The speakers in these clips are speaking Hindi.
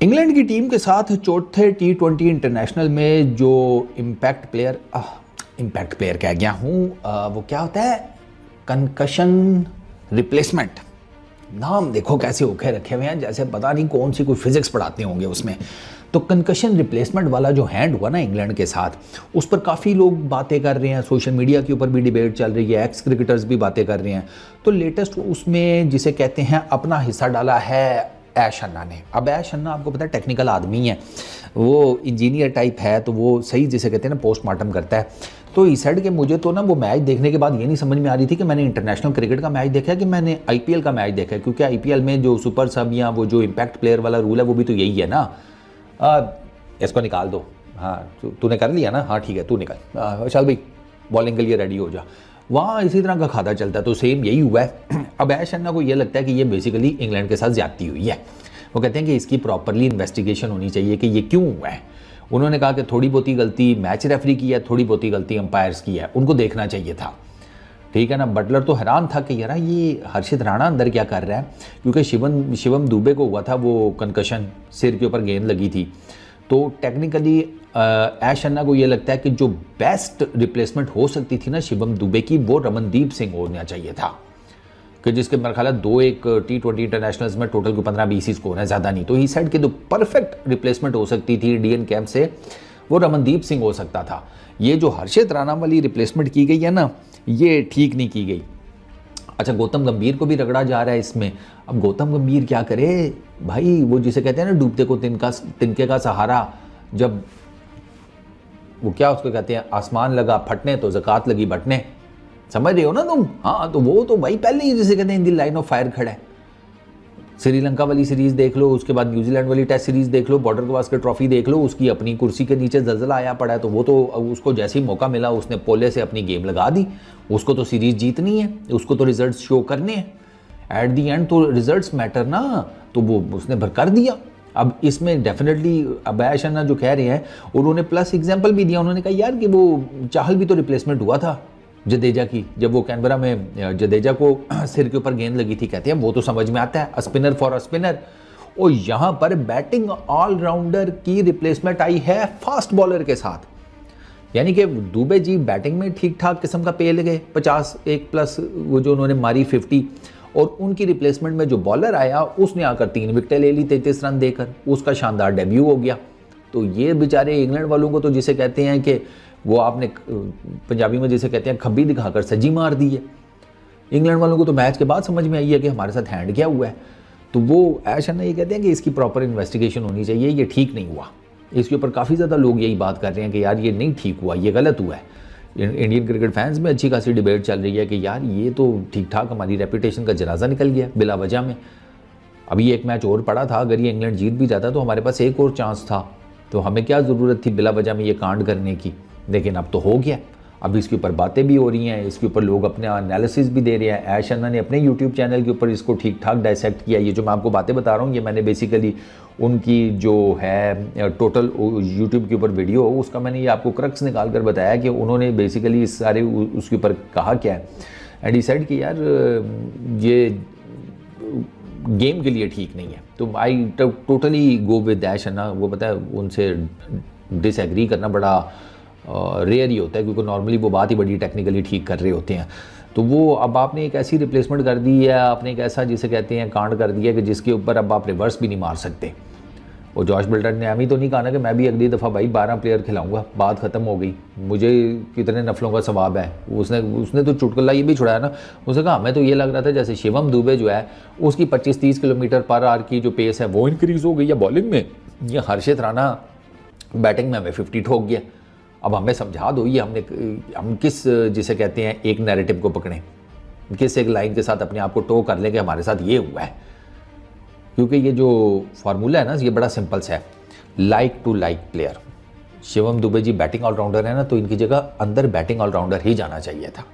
इंग्लैंड की टीम के साथ चौथे T20 इंटरनेशनल में जो इम्पैक्ट प्लेयर कह गया हूँ, वो क्या होता है, कंकशन रिप्लेसमेंट। नाम देखो कैसे ओखे रखे हुए हैं, जैसे पता नहीं कौन सी कोई फिजिक्स पढ़ाते होंगे उसमें। तो कंकशन रिप्लेसमेंट वाला जो हैंड हुआ ना इंग्लैंड के साथ, उस पर काफ़ी लोग बातें कर रहे हैं, सोशल मीडिया के ऊपर भी डिबेट चल रही है, एक्स क्रिकेटर्स भी बातें कर रहे हैं। तो लेटेस्ट उसमें जिसे कहते हैं अपना हिस्सा डाला है ऐश अन्ना ने। अब ऐश अन्ना आपको पता है टेक्निकल आदमी है, वो इंजीनियर टाइप है, तो वो सही जिसे कहते हैं ना पोस्टमार्टम करता है। तो इस साइड के मुझे तो ना वो मैच देखने के बाद ये नहीं समझ में आ रही थी कि मैंने इंटरनेशनल क्रिकेट का मैच देखा है कि मैंने आईपीएल का मैच देखा है, क्योंकि आईपीएल में जो सुपर सब या वो जो इम्पैक्ट प्लेयर वाला रूल है वो भी तो यही है ना। इसको निकाल दो, हाँ तूने कर लिया ना, हाँ ठीक है तू निकल, चल भाई बॉलिंग के लिए रेडी हो जा। वहाँ इसी तरह का खाता चलता है, तो सेम यही हुआ है। अब ऐश अन्ना को ये लगता है कि ये बेसिकली इंग्लैंड के साथ ज्यादती हुई है। वो कहते हैं कि इसकी प्रॉपरली इन्वेस्टिगेशन होनी चाहिए कि ये क्यों हुआ है। उन्होंने कहा कि थोड़ी बहुत ही गलती मैच रेफरी की है, थोड़ी बहुत ही गलती अंपायर्स की है, उनको देखना चाहिए था। ठीक है ना। बटलर तो हैरान था कि यार ये हर्षित राणा अंदर क्या कर रहा है, क्योंकि शिवम दुबे को हुआ था वो कंकशन, सिर के ऊपर गेंद लगी थी। तो टेक्निकली ऐश अन्ना को ये लगता है कि जो बेस्ट रिप्लेसमेंट हो सकती थी ना शिवम दुबे की, वो रमनदीप सिंह होना चाहिए था, कि जिसके मेरे ख्याल 2-1 T20 इंटरनेशनल्स में टोटल को 15-20 ही स्कोर है, ज़्यादा नहीं। तो इस साइड की जो परफेक्ट रिप्लेसमेंट हो सकती थी इंडियन कैंप से, वो रमनदीप सिंह हो सकता था। ये जो हर्षित राणा वाली रिप्लेसमेंट की गई है ना, ये ठीक नहीं की गई। अच्छा, गौतम गंभीर को भी रगड़ा जा रहा है इसमें। अब गौतम गंभीर क्या करे भाई, वो जिसे कहते हैं ना डूबते को तिनके का सहारा, जब वो क्या उसको कहते हैं, आसमान लगा फटने तो ज़कात लगी बटने, समझ रहे हो ना तुम। हाँ तो वो तो भाई पहले ही जिसे कहते हैं इन दी लाइन ऑफ फायर खड़ा है। श्रीलंका वाली सीरीज देख लो, उसके बाद न्यूजीलैंड वाली टेस्ट सीरीज देख लो, बॉर्डर गवास्कर ट्रॉफी देख लो, उसकी अपनी कुर्सी के नीचे जलजला आया पड़ा है। तो वो तो उसको जैसे ही मौका मिला उसने पोले से अपनी गेम लगा दी। उसको तो सीरीज जीतनी है, उसको तो रिजल्ट शो करने हैं एट दी एंड, तो रिजल्ट्स मैटर ना। तो वो उसने भर कर दिया। अब इसमें डेफिनेटली अब ऐश अन्ना जो कह रहे हैं, उन्होंने प्लस एग्जाम्पल भी दिया। उन्होंने कहा यार कि वो चाहल भी तो रिप्लेसमेंट हुआ था जडेजा की, जब वो कैनबरा में जडेजा को सिर के ऊपर गेंद लगी थी। कहते हैं वो तो समझ में आता है, स्पिनर फॉर स्पिनर। और यहाँ पर बैटिंग ऑलराउंडर की रिप्लेसमेंट आई है फास्ट बॉलर के साथ, यानी कि दुबे जी बैटिंग में ठीक ठाक किस्म का पेल गए, 51 प्लस वो जो उन्होंने मारी 50, और उनकी रिप्लेसमेंट में जो बॉलर आया उसने आकर 3 विकेटें ले ली 33 रन देकर, उसका शानदार डेब्यू हो गया। तो ये बेचारे इंग्लैंड वालों को तो जिसे कहते हैं कि वो आपने पंजाबी में जिसे कहते हैं खब्बी दिखाकर सज्जी मार दी है। इंग्लैंड वालों को तो मैच के बाद समझ में आई है कि हमारे साथ हैंड क्या हुआ है। तो वो ऐश अन्ना ये कहते हैं कि इसकी प्रॉपर इन्वेस्टिगेशन होनी चाहिए, ये ठीक नहीं हुआ। इसके ऊपर काफ़ी ज़्यादा लोग यही बात कर रहे हैं कि यार ये नहीं ठीक हुआ, ये गलत हुआ है। इंडियन क्रिकेट फैंस में अच्छी खासी डिबेट चल रही है कि यार ये तो ठीक ठाक हमारी रेपुटेशन का जनाजा निकल गया बिला वजह में। अभी एक मैच और पड़ा था, अगर ये इंग्लैंड जीत भी जाता तो हमारे पास एक और चांस था, तो हमें क्या ज़रूरत थी बिला वजह में ये कांड करने की। लेकिन अब तो हो गया। अब इसके ऊपर बातें भी हो रही हैं, इसके ऊपर लोग अपने एनालिसिस भी दे रहे हैं। ऐश अन्ना ने अपने यूट्यूब चैनल के ऊपर इसको ठीक ठाक डायसेक्ट किया। ये जो मैं आपको बातें बता रहा हूँ, ये मैंने बेसिकली उनकी जो है टोटल यूट्यूब के ऊपर वीडियो, उसका मैंने ये आपको क्रक्स निकाल कर बताया कि उन्होंने बेसिकली इस सारे उसके ऊपर कहा क्या है। एंड डिसाइड कि यार ये गेम के लिए ठीक नहीं है। तो आई टोटली गो विद ऐश अन्ना। वो पता है उनसे डिसएग्री करना बड़ा रेयर ही होता है, क्योंकि नॉर्मली वो बात ही बड़ी टेक्निकली ठीक कर रहे होते हैं। तो वो अब आपने एक ऐसी रिप्लेसमेंट कर दी है, आपने एक ऐसा जिसे कहते हैं कांड कर दिया कि जिसके ऊपर अब आप रिवर्स भी नहीं मार सकते। और जॉश बिल्डर ने अभी तो नहीं कहा ना कि मैं भी अगली दफ़ा भाई 12 प्लेयर खिलाऊंगा, बात ख़त्म हो गई, मुझे कितने नफलों का सवाब है। उसने तो चुटकुला ये भी छुड़ाया ना। उसने कहा हमें तो ये लग रहा था जैसे शिवम दुबे जो है उसकी 25-30 किलोमीटर पर आवर की जो पेस है वो इंक्रीज़ हो गई है बॉलिंग में, ये हर्षित राणा बैटिंग में हमें 50 ठोक गया। अब हमें समझा दो ये हम किस जिसे कहते हैं एक नैरेटिव को पकड़ें, किस एक लाइन के साथ अपने आप को टो कर लें कि हमारे साथ ये हुआ है। क्योंकि ये जो फार्मूला है ना ये बड़ा सिंपल सा है, like to like player. Shivam Dube ji batting allrounder है ना, तो इनकी जगह अंदर बैटिंग ऑलराउंडर ही जाना चाहिए था।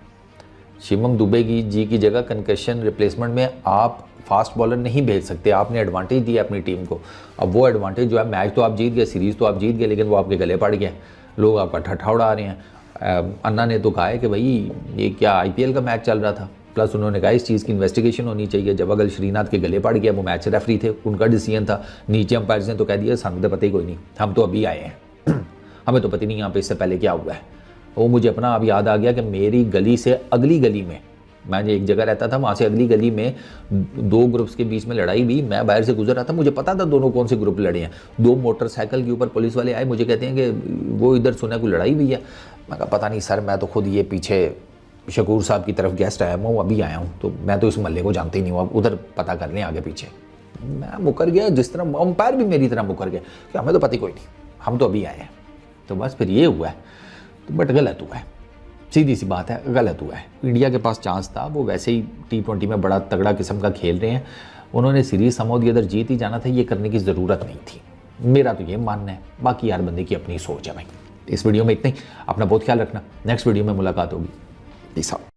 शिवम दुबे जी की जगह कंकशन रिप्लेसमेंट में आप फास्ट बॉलर नहीं भेज सकते, आपने एडवांटेज दिया अपनी टीम को। अब वो एडवांटेज जो है, मैच तो आप जीत गए, सीरीज़ तो आप जीत गए, लेकिन वो आपके गले पड़ गया, लोग आपका ठट्ठा उड़ा रहे हैं। अन्ना ने तो कहा है कि भाई ये क्या आईपीएल का मैच चल रहा था, प्लस उन्होंने कहा इस चीज़ की इन्वेस्टिगेशन होनी चाहिए। जब अगर श्रीनाथ के गले पड़ गया, वो मैच रेफरी थे, उनका डिसीजन था। नीचे अंपायर्स ने तो कह दिया सानू तो पता ही कोई नहीं, हम तो अभी आए हैं, हमें तो पता नहीं यहाँ पे इससे पहले क्या हुआ है। वो मुझे अपना अब याद आ गया कि मेरी गली से अगली गली में, मैं एक जगह रहता था, वहाँ से अगली गली में 2 ग्रुप्स के बीच में लड़ाई हुई। मैं बाहर से गुजर रहा था, मुझे पता था दोनों कौन से ग्रुप लड़े हैं। 2 मोटरसाइकिल के ऊपर पुलिस वाले आए, मुझे कहते हैं कि वो इधर सुना कोई लड़ाई हुई है। मैं कहा पता नहीं सर, मैं तो खुद ये पीछे शकूर साहब की तरफ गेस्ट आया हूँ, अभी आया हूँ, तो मैं तो इस मोहल्ले को जानते ही नहीं हूँ, अब उधर पता कर लें आगे पीछे। मैं मुकर गया, जिस तरह अंपायर भी मेरी तरह मुकर गया कि हमें तो पता ही कोई नहीं, हम तो अभी आए हैं। तो बस फिर ये हुआ है, तो बट गलत हुआ है, सीधी सी बात है, गलत हुआ है। इंडिया के पास चांस था, वो वैसे ही T20 में बड़ा तगड़ा किस्म का खेल रहे हैं, उन्होंने सीरीज समझ दी, अदर जीत ही जाना था, ये करने की ज़रूरत नहीं थी। मेरा तो ये मानना है, बाकी यार बंदे की अपनी सोच है भाई। इस वीडियो में इतना ही, अपना बहुत ख्याल रखना, नेक्स्ट वीडियो में मुलाकात होगी। Peace out.